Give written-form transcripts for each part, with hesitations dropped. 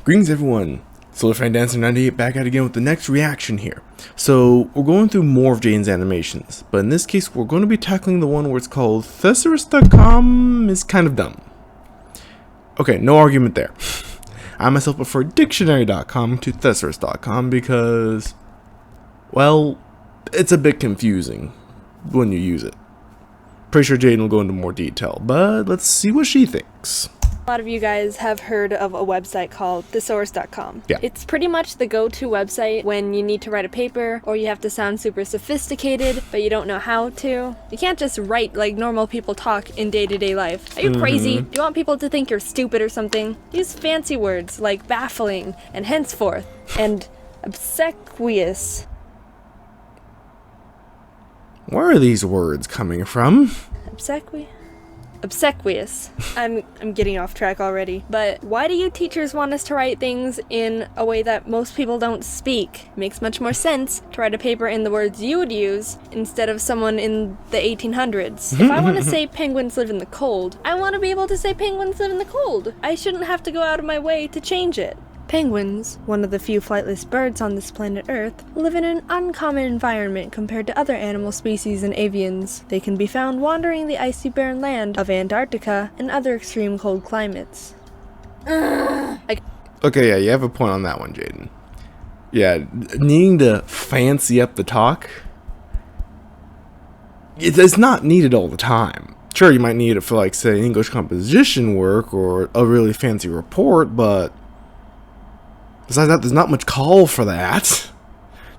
Greetings everyone, SolarFanDancer98 back at again with the next reaction here. So we're going through more of Jaden's animations, but in this case we're going to be tackling the one where it's called Thesaurus.com is kind of dumb. Okay, no argument there. I myself prefer Dictionary.com to Thesaurus.com because, well, it's a bit confusing when you use it. Pretty sure Jaden will go into more detail, but let's see what she thinks. A lot of you guys have heard of a website called Thesaurus.com. Yeah. It's pretty much the go-to website when you need to write a paper or you have to sound super sophisticated but you don't know how to. You can't just write like normal people talk in day-to-day life. Are you crazy? Do you want people to think you're stupid or something? Use fancy words like baffling and henceforth and obsequious. Where are these words coming from? Obsequious. I'm getting off track already. But why do you teachers want us to write things in a way that most people don't speak? Makes much more sense to write a paper in the words you would use instead of someone in the 1800s. If I want to say penguins live in the cold, I want to be able to say penguins live in the cold. I shouldn't have to go out of my way to change it. Penguins, one of the few flightless birds on this planet Earth, live in an uncommon environment compared to other animal species and avians. They can be found wandering the icy barren land of Antarctica and other extreme cold climates. Okay, yeah, you have a point on that one, Jaden. Yeah, needing to fancy up the talk, it's not needed all the time. Sure, you might need it for, like, say, English composition work or a really fancy report, but besides that, there's not much call for that.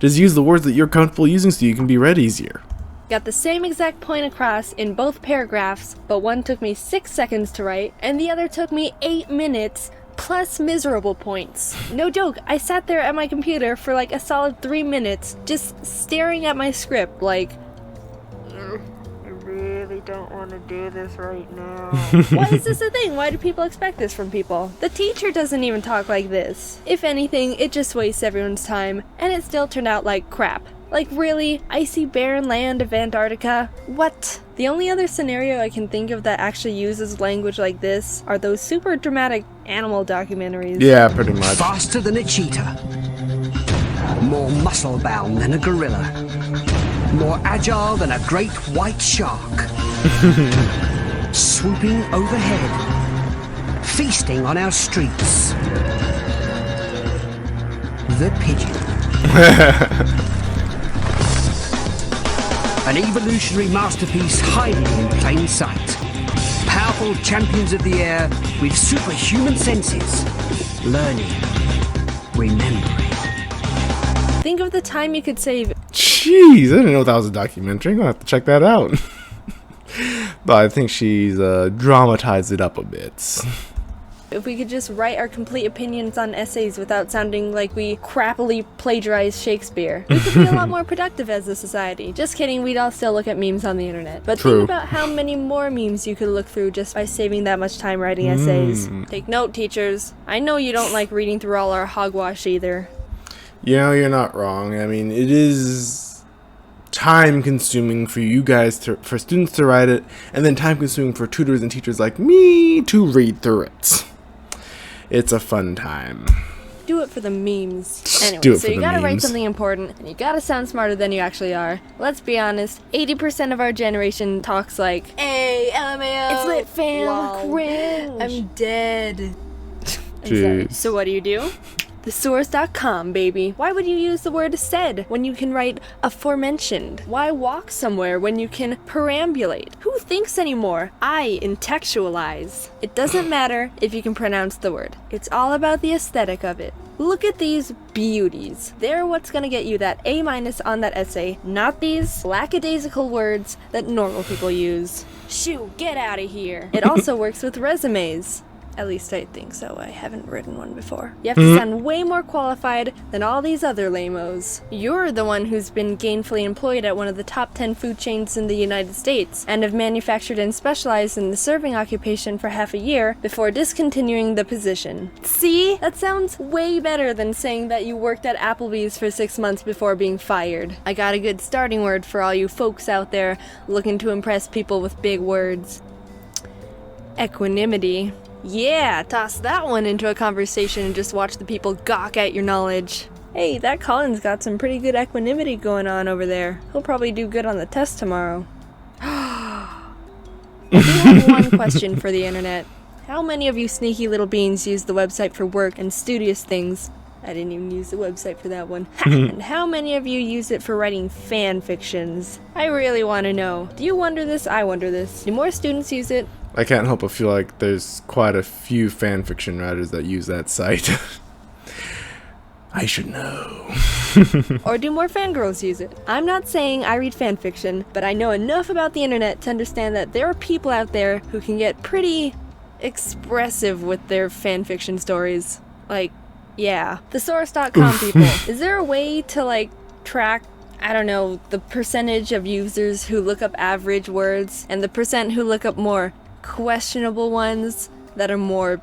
Just use the words that you're comfortable using so you can be read easier. Got the same exact point across in both paragraphs, but one took me 6 seconds to write, and the other took me 8 minutes, plus miserable points. No joke, I sat there at my computer for like a solid 3 minutes, just staring at my script like, I really don't want to do this right now. Why is this a thing? Why do people expect this from people? The teacher doesn't even talk like this. If anything, it just wastes everyone's time, and it still turned out like crap. Like, really? Icy barren land of Antarctica? What? The only other scenario I can think of that actually uses language like this are those super dramatic animal documentaries. Yeah, pretty much. Faster than a cheetah. More muscle-bound than a gorilla. More agile than a great white shark. Swooping overhead. Feasting on our streets. The pigeon. An evolutionary masterpiece hiding in plain sight. Powerful champions of the air with superhuman senses. Learning. Remembering. Think of the time you could save. Jeez, I didn't know that was a documentary. I'm gonna have to check that out. But I think she's dramatized it up a bit. If we could just write our complete opinions on essays without sounding like we crappily plagiarized Shakespeare, we could be a lot more productive as a society. Just kidding, we'd all still look at memes on the internet. But True. Think about how many more memes you could look through just by saving that much time writing essays. Take note, teachers. I know you don't like reading through all our hogwash either. You know, you're not wrong. I mean, it is time consuming for you guys for students to write it, and then time consuming for tutors and teachers like me to read through it. It's a fun time. Do it for the memes. Anyway, Do it so for you the gotta write memes. something important, and you gotta sound smarter than you actually are. Let's be honest, 80% of our generation talks like, "Hey, LMAO, it's lit fam, lol, cringe, I'm dead." Jeez. So what do? Thesaurus.com, baby. Why would you use the word said when you can write aforementioned? Why walk somewhere when you can perambulate? Who thinks anymore? I intellectualize. It doesn't matter if you can pronounce the word. It's all about the aesthetic of it. Look at these beauties. They're what's gonna get you that A- on that essay, not these lackadaisical words that normal people use. Shoo, get out of here. It also works with resumes. At least I think so. I haven't written one before. You have to sound way more qualified than all these other lamos. You're the one who's been gainfully employed at one of the top 10 food chains in the United States and have manufactured and specialized in the serving occupation for half a year before discontinuing the position. See? That sounds way better than saying that you worked at Applebee's for 6 months before being fired. I got a good starting word for all you folks out there looking to impress people with big words. Equanimity. Yeah, toss that one into a conversation and just watch the people gawk at your knowledge. Hey, that Colin's got some pretty good equanimity going on over there. He'll probably do good on the test tomorrow. I do have one question for the internet. How many of you sneaky little beans use the website for work and studious things? I didn't even use the website for that one. And how many of you use it for writing fan fictions? I really want to know. Do you wonder this? I wonder this. Do more students use it? I can't help but feel like there's quite a few fanfiction writers that use that site. I should know. Or do more fangirls use it? I'm not saying I read fanfiction, but I know enough about the internet to understand that there are people out there who can get pretty expressive with their fanfiction stories. Like, yeah. Thesaurus.com people. Is there a way to, like, track, I don't know, the percentage of users who look up average words and the percent who look up more questionable ones that are more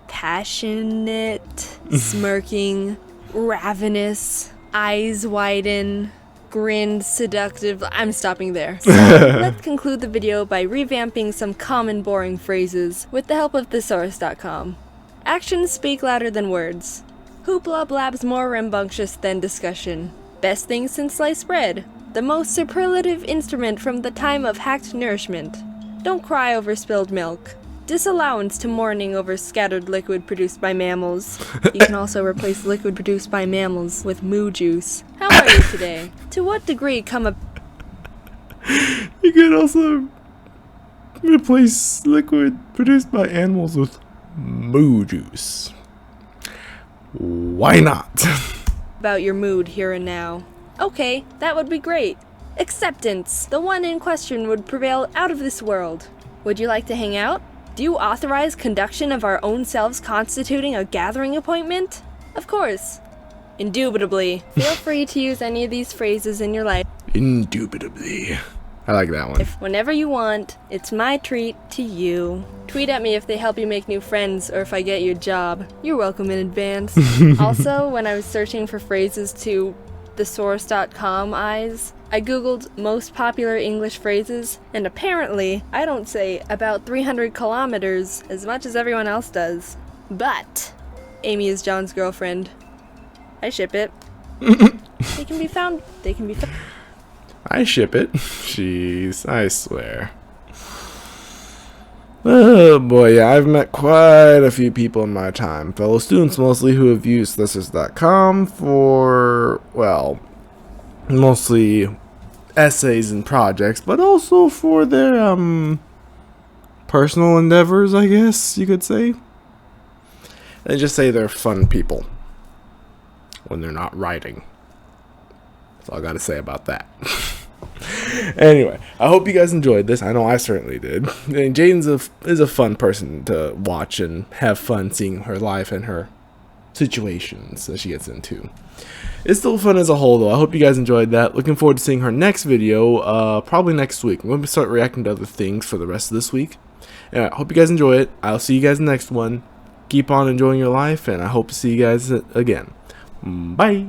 passionate, smirking, ravenous, eyes widen, grinned, seductive? I'm stopping there. So let's conclude the video by revamping some common boring phrases with the help of Thesaurus.com. Actions speak louder than words. Hoopla blab's more rambunctious than discussion. Best thing since sliced bread. The most superlative instrument from the time of hacked nourishment. Don't cry over spilled milk. Disallowance to mourning over scattered liquid produced by mammals. You can also replace liquid produced by mammals with moo juice. How are you today? To what degree come a... You can also replace liquid produced by animals with moo juice. Why not? about your mood here and now? Okay, that would be great. Acceptance. The one in question would prevail out of this world. Would you like to hang out? Do you authorize conduction of our own selves constituting a gathering appointment? Of course. Indubitably. Feel free to use any of these phrases in your life. Indubitably. I like that one. Whenever you want, it's my treat to you. Tweet at me if they help you make new friends or if I get you a job. You're welcome in advance. Also, when I was searching for phrases to thesaurus.com eyes, I googled most popular English phrases, and apparently I don't say about 300 kilometers as much as everyone else does. But Amy is John's girlfriend. I ship it. They can be found. I ship it. Jeez, I swear. Oh boy, yeah, I've met quite a few people in my time, fellow students mostly, who have used Thesaurus.com for, well, mostly essays and projects, but also for their, personal endeavors, I guess you could say. And just say they're fun people when they're not writing. That's all I gotta say about that. Anyway, I hope you guys enjoyed this. I know I certainly did. And Jane's is a fun person to watch and have fun seeing her life and her situations that she gets into. It's still fun as a whole, though. I hope you guys enjoyed that. Looking forward to seeing her next video, probably next week. I'm going to start reacting to other things for the rest of this week. Anyway, I hope you guys enjoy it. I'll see you guys in the next one. Keep on enjoying your life, and I hope to see you guys again. Bye!